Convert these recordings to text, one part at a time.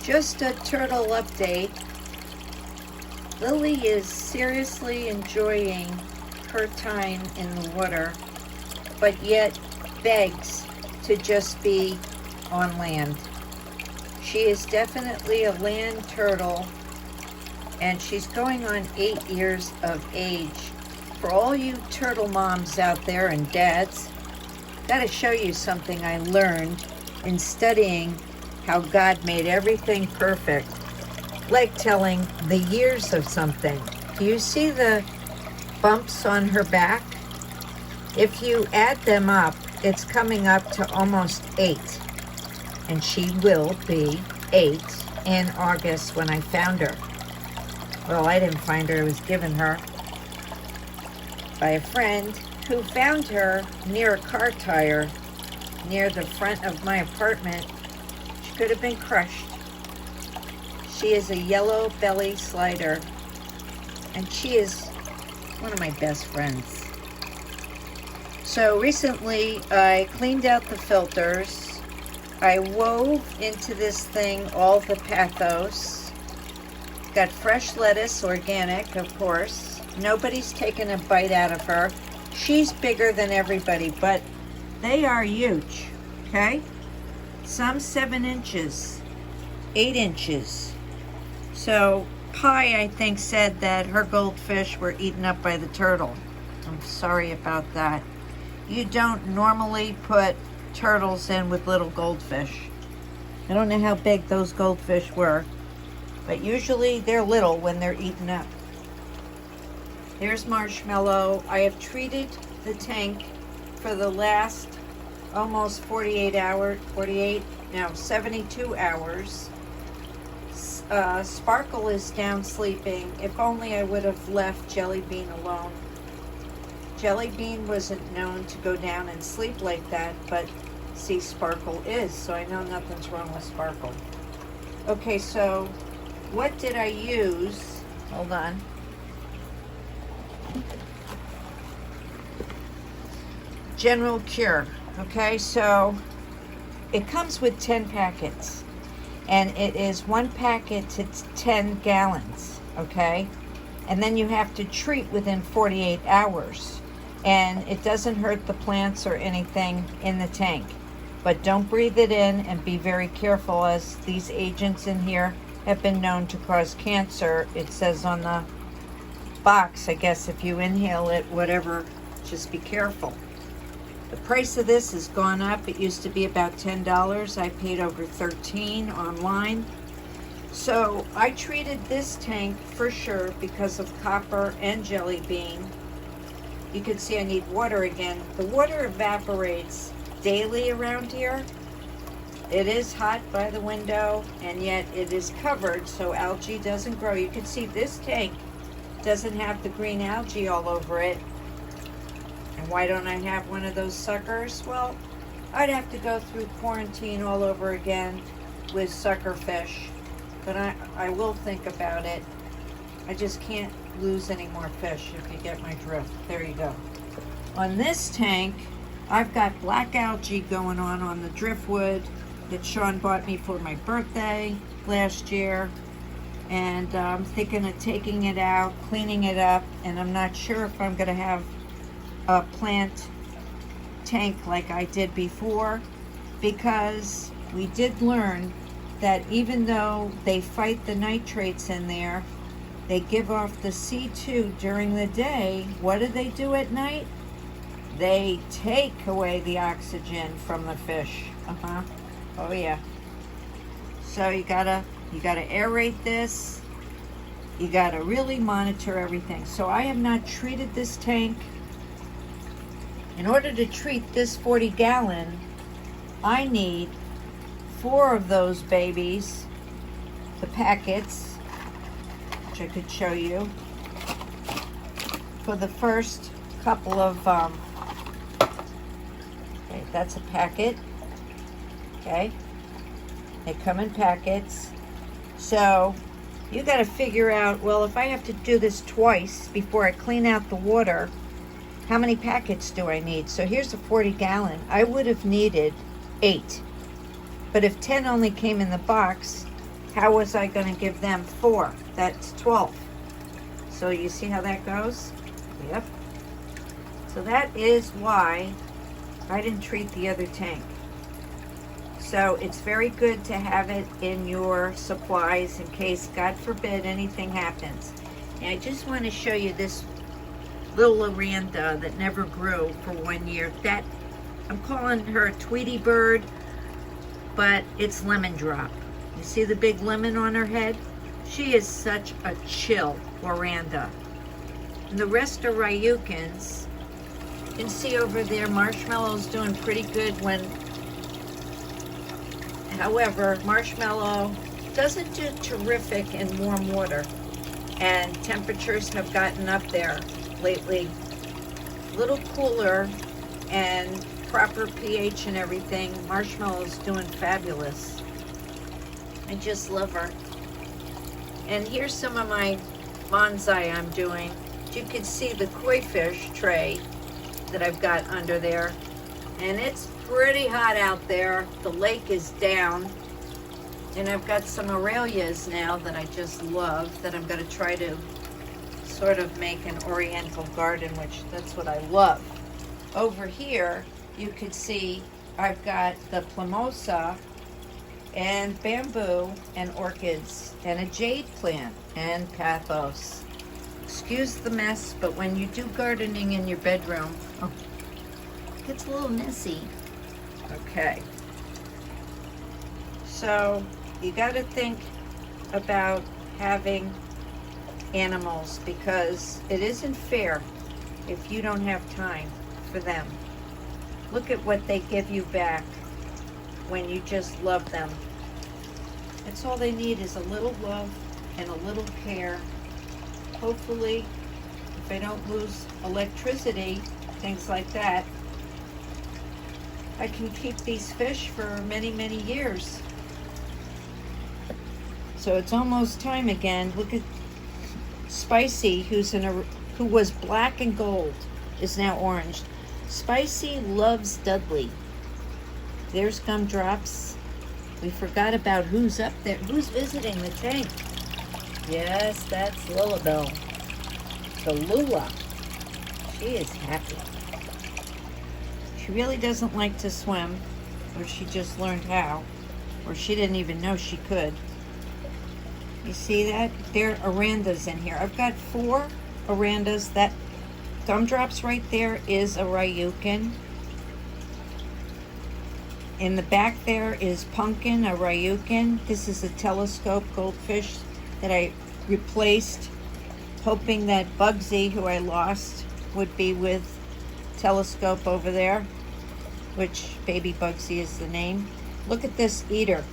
Just a turtle update. Lily is seriously enjoying her time in the water, but yet begs to just be on land. She is definitely a land turtle, and she's going on 8 years of age. For all you turtle moms out there and dads, gotta show you something I learned in studying how God made everything perfect. Like telling the years of something. Do you see the bumps on her back? If you add them up, it's coming up to almost 8. And she will be 8 in August when I found her. Well, I didn't find her, it was given her by a friend who found her near a car tire near the front of my apartment. She could have been crushed. She is a yellow belly slider, and she is one of my best friends. So recently I cleaned out the filters. I wove into this thing all the pathos. Got fresh lettuce, organic, of course. Nobody's taken a bite out of her. She's bigger than everybody, but they are huge, okay? Some 7 inches, 8 inches. So Pi, I think, said that her goldfish were eaten up by the turtle. I'm sorry about that. You don't normally put turtles in with little goldfish. I don't know how big those goldfish were, but usually they're little when they're eaten up. There's Marshmallow. I have treated the tank for the last almost 72 hours. Sparkle is down sleeping. If only I would have left Jelly Bean alone. Jelly Bean wasn't known to go down and sleep like that, but see, Sparkle is, so I know nothing's wrong with Sparkle. Okay, so what did I use? Hold on. General Cure. Okay, so it comes with 10 packets. And it is 1 packet to 10 gallons, okay? And then you have to treat within 48 hours. And it doesn't hurt the plants or anything in the tank. But don't breathe it in, and be very careful, as these agents in here have been known to cause cancer. It says on the box, I guess, if you inhale it, whatever, just be careful. The price of this has gone up. It used to be about $10. I paid over $13 online. So I treated this tank for sure because of copper and Jelly Bean. You can see I need water again. The water evaporates daily around here. It is hot by the window, and yet it is covered so algae doesn't grow. You can see this tank doesn't have the green algae all over it. And why don't I have one of those suckers? Well, I'd have to go through quarantine all over again with sucker fish. But I will think about it. I just can't lose any more fish, if you get my drift. There you go. On this tank, I've got black algae going on the driftwood that Sean bought me for my birthday last year. And I'm thinking of taking it out, cleaning it up, and I'm not sure if I'm going to have a plant tank like I did before, because we did learn that even though they fight the nitrates in there, they give off the C2 during the day. What do they do at night? They take away the oxygen from the fish. Oh yeah. So you gotta aerate this. You gotta really monitor everything. So I have not treated this tank. In order to treat this 40-gallon, I need 4 of those babies, the packets, which I could show you, for the first couple of, okay, that's a packet, okay, they come in packets. So you got to figure out, well, if I have to do this twice before I clean out the water, how many packets do I need? So here's a 40-gallon. I would have needed 8. But if 10 only came in the box, how was I going to give them 4? That's 12. So you see how that goes? Yep. So that is why I didn't treat the other tank. So it's very good to have it in your supplies in case, God forbid, anything happens. And I just want to show you this little Oranda that never grew for 1 year. That, I'm calling her a Tweety bird, but it's lemon drop. You see the big lemon on her head? She is such a chill Oranda. And the rest are Ryunkins. You can see over there, Marshmallow's doing pretty good when, however, Marshmallow doesn't do terrific in warm water. And temperatures have gotten up there lately. A little cooler and proper pH and everything. Marshmallow's doing fabulous. I just love her. And here's some of my bonsai I'm doing. You can see the koi fish tray that I've got under there. And it's pretty hot out there. The lake is down. And I've got some Aralias now that I just love that I'm going to try to sort of make an oriental garden, which that's what I love. Over here, you can see I've got the Plimosa and bamboo and orchids and a jade plant and pathos. Excuse the mess, but when you do gardening in your bedroom, oh, it gets a little messy. Okay. So you got to think about having animals because it isn't fair if you don't have time for them. Look at what they give you back when you just love them. That's all they need is a little love and a little care. Hopefully, if I don't lose electricity, things like that, I can keep these fish for many, many years. So it's almost time again. Look at Spicy, who was black and gold, is now orange. Spicy loves Dudley. There's Gumdrops. We forgot about who's up there. Who's visiting the tank? Yes, that's Lullabelle. The Lula. She is happy. She really doesn't like to swim, or she just learned how, or she didn't even know she could. You see that? There are Orandas in here. I've got 4 Orandas. That Gumdrops right there is a Ryunkin. In the back there is Pumpkin, a Ryukin. This is a telescope goldfish that I replaced, hoping that Bugsy, who I lost, would be with telescope over there, which baby Bugsy is the name. Look at this eater.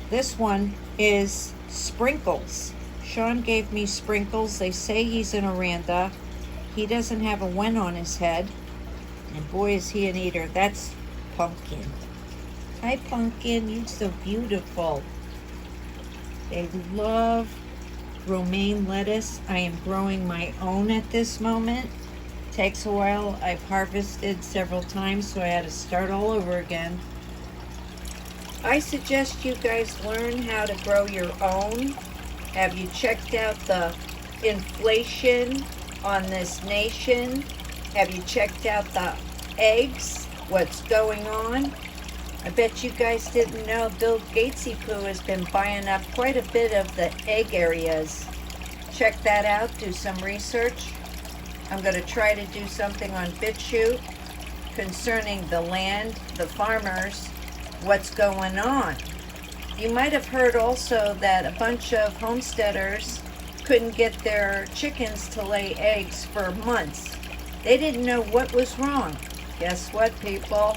This one is Sprinkles. Sean gave me Sprinkles. They say he's an Oranda. He doesn't have a wen on his head. And boy, is he an eater. That's Pumpkin. Hi, Pumpkin. You're so beautiful. They love romaine lettuce. I am growing my own at this moment. Takes a while. I've harvested several times, so I had to start all over again. I suggest you guys learn how to grow your own. Have you checked out the inflation on this nation? Have you checked out the eggs? What's going on? I bet you guys didn't know Bill Gatesy Poo has been buying up quite a bit of the egg areas. Check that out, do some research. I'm going to try to do something on BitChute concerning the land, the farmers, what's going on. You might have heard also that a bunch of homesteaders couldn't get their chickens to lay eggs for months. They didn't know what was wrong. Guess what, people?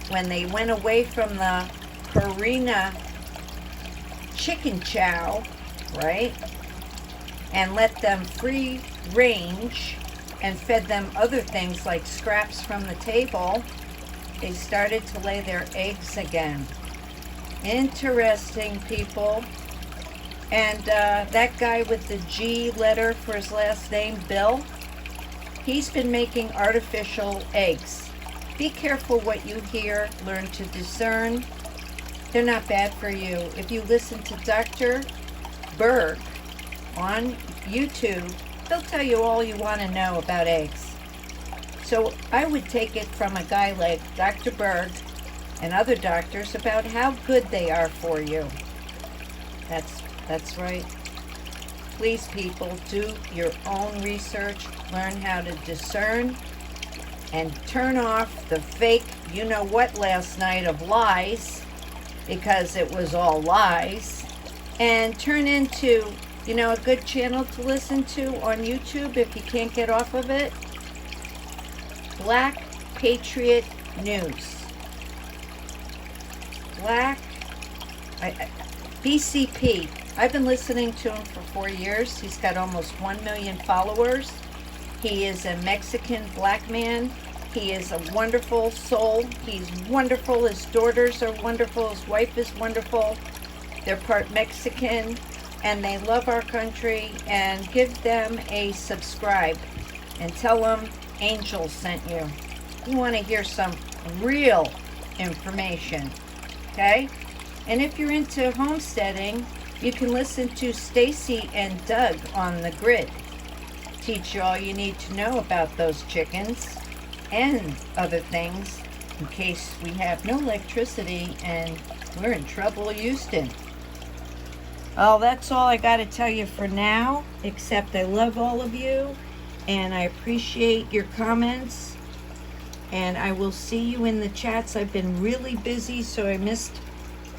When they went away from the Purina chicken chow, right, and let them free range and fed them other things like scraps from the table, they started to lay their eggs again. Interesting, people. And that guy with the G letter for his last name, Bill, he's been making artificial eggs. Be careful what you hear. Learn to discern. they're not bad for you. If you listen to Dr. Berg on YouTube, he'll tell you all you want to know about eggs. So I would take it from a guy like Dr. Berg and other doctors about how good they are for you. That's right. Please, people, do your own research. Learn how to discern and turn off the fake you-know-what last night of lies, because it was all lies, and turn into, a good channel to listen to on YouTube if you can't get off of it. Black Patriot News. BCP. I've been listening to him for 4 years. He's got almost 1 million followers. He is a Mexican black man. He is a wonderful soul. He's wonderful. His daughters are wonderful. His wife is wonderful. They're part Mexican, and they love our country. And give them a subscribe and tell them Angel sent you. You want to hear some real information, okay? And if you're into homesteading, you can listen to Stacy and Doug on the Grid. Teach you all you need to know about those chickens and other things in case we have no electricity and we're in trouble, Houston. Oh, that's all I got to tell you for now, except I love all of you and I appreciate your comments, and I will see you in the chats. I've been really busy, so I missed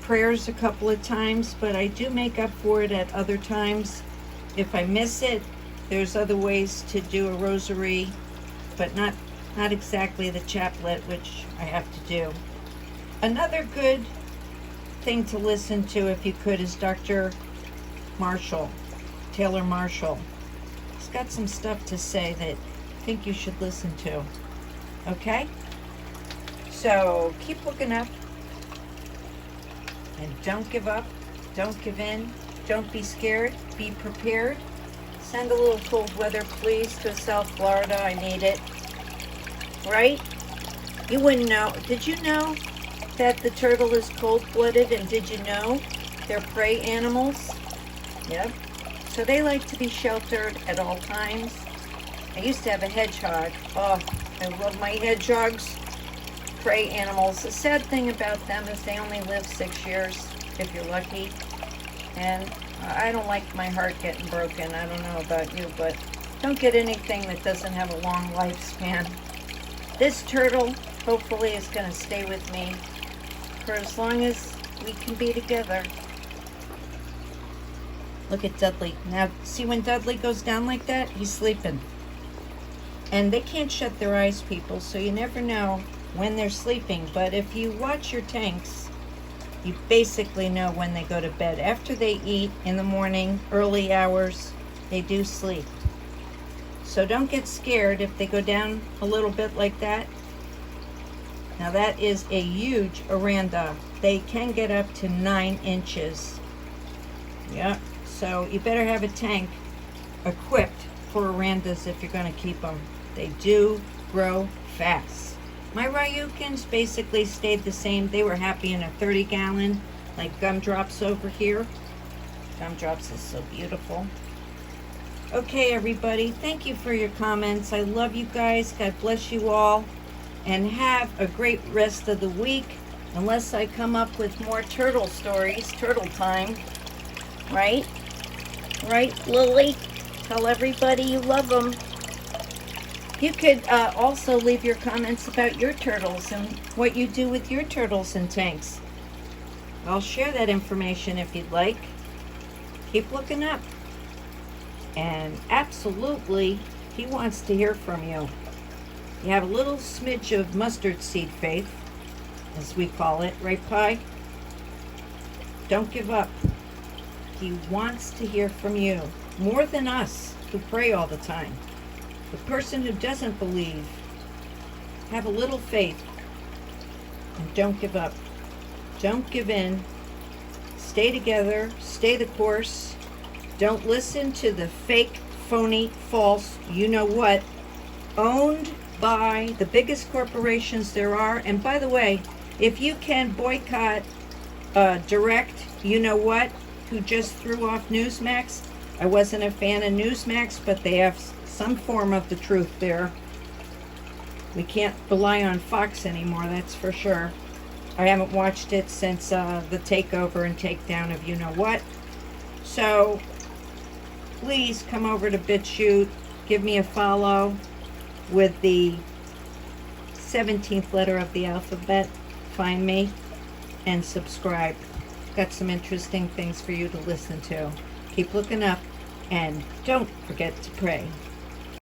prayers a couple of times, but I do make up for it at other times. If I miss it, there's other ways to do a rosary, but not exactly the chaplet, which I have to do. Another good thing to listen to, if you could, is Dr. Marshall, Taylor Marshall. He's got some stuff to say that I think you should listen to. Okay? So keep looking up. And don't give up, don't give in, don't be scared, be prepared. Send a little cold weather, please, to South Florida. I need it. Right? You wouldn't know. Did you know that the turtle is cold-blooded? And did you know they're prey animals? Yep. So they like to be sheltered at all times. I used to have a hedgehog. Oh, I love my hedgehogs. Prey animals. The sad thing about them is they only live 6 years, if you're lucky. And I don't like my heart getting broken. I don't know about you, but don't get anything that doesn't have a long lifespan. This turtle, hopefully, is going to stay with me for as long as we can be together. Look at Dudley. Now, see when Dudley goes down like that? He's sleeping. And they can't shut their eyes, people, so you never know when they're sleeping. But if you watch your tanks, you basically know when they go to bed. After they eat in the morning, early hours, they do sleep. So don't get scared if they go down a little bit like that. Now that is a huge Oranda. They can get up to 9 inches. Yeah, so you better have a tank equipped for Orandas if you're going to keep them. They do grow fast. My Ryunkins basically stayed the same. They were happy in a 30-gallon, like Gumdrops over here. Gumdrops is so beautiful. Okay, everybody, thank you for your comments. I love you guys. God bless you all. And have a great rest of the week. Unless I come up with more turtle stories, turtle time. Right? Right, Lily? Tell everybody you love them. You could also leave your comments about your turtles and what you do with your turtles and tanks. I'll share that information if you'd like. Keep looking up. And absolutely, he wants to hear from you. You have a little smidge of mustard seed faith, as we call it, right, Pi? Don't give up. He wants to hear from you, more than us, who pray all the time. The person who doesn't believe, have a little faith, and don't give up. Don't give in. Stay together. Stay the course. Don't listen to the fake, phony, false, you-know-what, owned by the biggest corporations there are. And by the way, if you can boycott Direct, you know what, who just threw off Newsmax. I wasn't a fan of Newsmax, but they have some form of the truth there. We can't rely on Fox anymore, that's for sure. I haven't watched it since the takeover and takedown of you know what. So please come over to BitChute, give me a follow with the 17th letter of the alphabet. Find me and subscribe. Got some interesting things for you to listen to. Keep looking up and don't forget to pray.